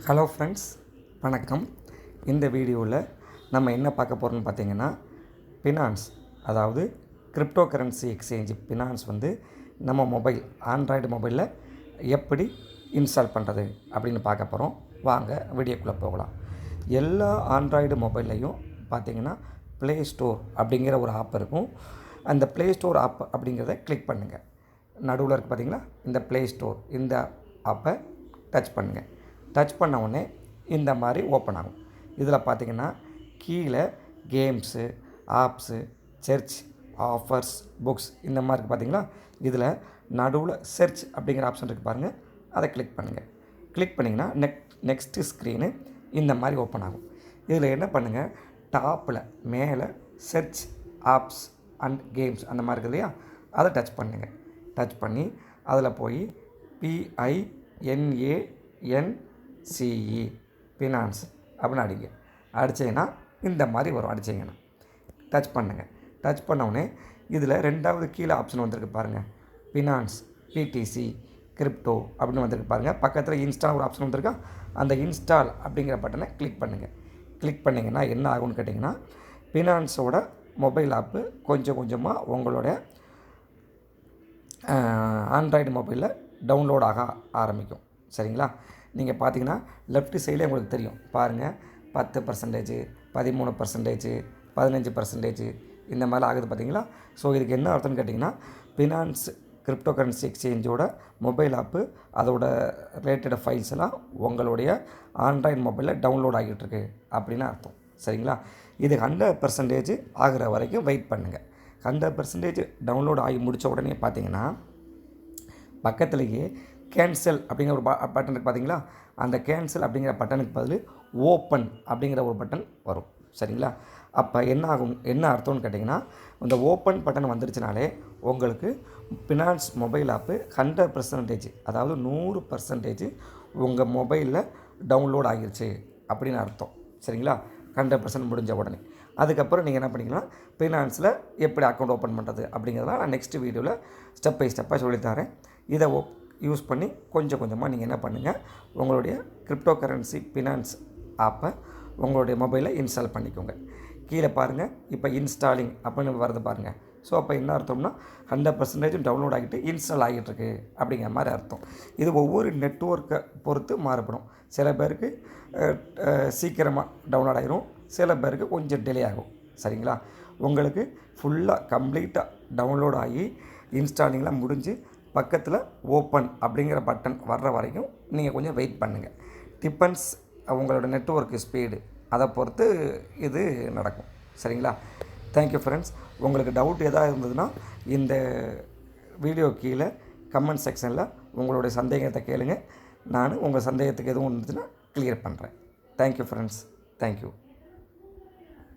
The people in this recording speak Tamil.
ஹலோ ஃப்ரெண்ட்ஸ், வணக்கம். இந்த வீடியோவில் நம்ம என்ன பார்க்க போகிறோம்னு பார்த்தீங்கன்னா, பினான்ஸ் அதாவது கிரிப்டோ கரன்சி எக்ஸ்சேஞ்சு பினான்ஸ் நம்ம மொபைல் ஆண்ட்ராய்டு மொபைலில் எப்படி இன்ஸ்டால் பண்ணுறது அப்படின்னு பார்க்க போகிறோம். வாங்க வீடியோக்குள்ளே போகலாம். எல்லா ஆண்ட்ராய்டு மொபைல்லையும் பார்த்திங்கன்னா ப்ளே ஸ்டோர் அப்படிங்கிற ஒரு ஆப் இருக்கும். அந்த ப்ளே ஸ்டோர் ஆப் அப்படிங்கிறத கிளிக் பண்ணுங்கள். நடுவில் இருக்குது பார்த்திங்களா, இந்த ப்ளே ஸ்டோர், இந்த ஆப்பை டச் பண்ணுங்கள். டச் பண்ண உடனே இந்த மாதிரி ஓப்பன் ஆகும். இதில் பார்த்திங்கன்னா கீழே games, apps, search, offers, books இந்த மாதிரி இருக்குது பார்த்திங்களா. இதில் நடுவில் செர்ச் அப்படிங்கிற ஆப்ஷன் இருக்குது பாருங்கள், அதை கிளிக் பண்ணுங்கள். கிளிக் பண்ணிங்கன்னா நெக்ஸ்ட்டு ஸ்க்ரீனு இந்த மாதிரி ஓப்பன் ஆகும். இதில் என்ன பண்ணுங்கள், டாப்பில் மேலே செர்ச், ஆப்ஸ் அண்ட் கேம்ஸ் அந்த மாதிரி இருக்குது இல்லையா, அதை டச் பண்ணுங்கள். டச் பண்ணி அதில் போய் PINANCE பினான்ஸ் அப்படின்னு அடிங்க. அடிச்சிங்கன்னா இந்த மாதிரி வரும். அடிச்சிங்கன்னா டச் பண்ணுங்கள். டச் பண்ணவுடனே இதில் ரெண்டாவது கீழே ஆப்ஷன் வந்திருக்கு பாருங்கள், பினான்ஸ் PTC கிரிப்டோ அப்படின்னு வந்திருக்கு பாருங்கள். பக்கத்தில் இன்ஸ்டால் ஒரு ஆப்ஷன் வந்திருக்கா, அந்த இன்ஸ்டால் அப்படிங்கிற பட்டனை கிளிக் பண்ணுங்கள். கிளிக் பண்ணிங்கன்னா என்ன ஆகும்னு கேட்டிங்கன்னா, பினான்ஸோட மொபைல் ஆப்பு கொஞ்சம் கொஞ்சமாக உங்களோட ஆண்ட்ராய்டு மொபைலில் டவுன்லோட் ஆக ஆரம்பிக்கும். சரிங்களா? நீங்கள் பார்த்தீங்கன்னா லெஃப்ட் சைடில் உங்களுக்கு தெரியும் பாருங்கள், 10%, 13%, 15% இந்த மாதிரி ஆகுது பார்த்தீங்களா. ஸோ இதுக்கு என்ன அர்த்தம்னு கேட்டிங்கன்னா, பினான்ஸ் கிரிப்டோ கரன்சி எக்ஸ்சேஞ்சோட மொபைல் ஆப்பு அதோட ரிலேட்டட் ஃபைல்ஸ் எல்லாம் உங்களுடைய ஆண்ட்ராய்டு மொபைலில் டவுன்லோட் ஆகிட்டுருக்கு அப்படின்னு அர்த்தம். சரிங்களா? இது 100% ஆகிற வரைக்கும் வெயிட் பண்ணுங்கள். 100% டவுன்லோட் ஆகி முடித்த உடனே பார்த்தீங்கன்னா பக்கத்துலேயே கேன்சல் அப்படிங்கிற ஒரு பட்டன் இருக்குது பார்த்தீங்களா. அந்த கேன்சல் அப்படிங்கிற பட்டனுக்கு பதில் ஓப்பன் அப்படிங்கிற ஒரு பட்டன் வரும். சரிங்களா? அப்போ என்ன அர்த்தம்னு கேட்டிங்கன்னா, இந்த ஓப்பன் பட்டன் வந்துருச்சுனாலே உங்களுக்கு பினான்ஸ் மொபைல் ஆப்பு 100%, அதாவது 100% உங்கள் மொபைலில் டவுன்லோட் ஆகிருச்சு அப்படின்னு அர்த்தம். சரிங்களா? 100% முடிஞ்ச உடனே அதுக்கப்புறம் நீங்கள் என்ன பண்ணிக்கலாம், பினான்ஸில் எப்படி அக்கௌண்ட் ஓப்பன் பண்ணுறது அப்படிங்கிறதெல்லாம் நான் நெக்ஸ்ட் வீடியோவில் ஸ்டெப் பை ஸ்டெப்பாக சொல்லித்தரேன். இதை யூஸ் பண்ணி கொஞ்சம் கொஞ்சமாக நீங்கள் என்ன பண்ணுங்கள், உங்களுடைய கிரிப்டோ கரன்சி பினான்ஸ் ஆப்பை உங்களுடைய மொபைலில் இன்ஸ்டால் பண்ணிக்கோங்க. கீழே பாருங்கள், இப்போ இன்ஸ்டாலிங் அப்படின்னு வருது பாருங்கள். ஸோ அப்போ என்ன அர்த்தம்னா 100% டவுன்லோட் ஆகிட்டு இன்ஸ்டால் ஆகிட்டுருக்கு அப்படிங்கிற மாதிரி அர்த்தம். இது ஒவ்வொரு நெட்வொர்க்கை பொறுத்து மாறுபடும். சில பேருக்கு சீக்கிரமாக டவுன்லோட் ஆகிரும், சில பேருக்கு கொஞ்சம் டிலே ஆகும். சரிங்களா? உங்களுக்கு ஃபுல்லாக கம்ப்ளீட்டாக டவுன்லோட் ஆகி இன்ஸ்டாலிங்லாம் முடிஞ்சு பக்கத்தில் ஓப்பன் அப்படிங்கிற பட்டன் வர்ற வரைக்கும் நீங்கள் கொஞ்சம் வெயிட் பண்ணுங்கள். டிபெண்ட்ஸ் உங்களோட நெட்வொர்க் ஸ்பீடு, அதை பொறுத்து இது நடக்கும். சரிங்களா? Thank you friends. உங்களுக்கு டவுட் எதாவது இருந்ததுன்னா இந்த வீடியோ கீழே கமெண்ட் செக்ஷனில் உங்களுடைய சந்தேகத்தை கேளுங்க. நான் உங்கள் சந்தேகத்துக்கு எதுவும் இருந்துச்சுன்னா கிளியர் பண்ணுறேன். Thank you friends. தேங்க்யூ.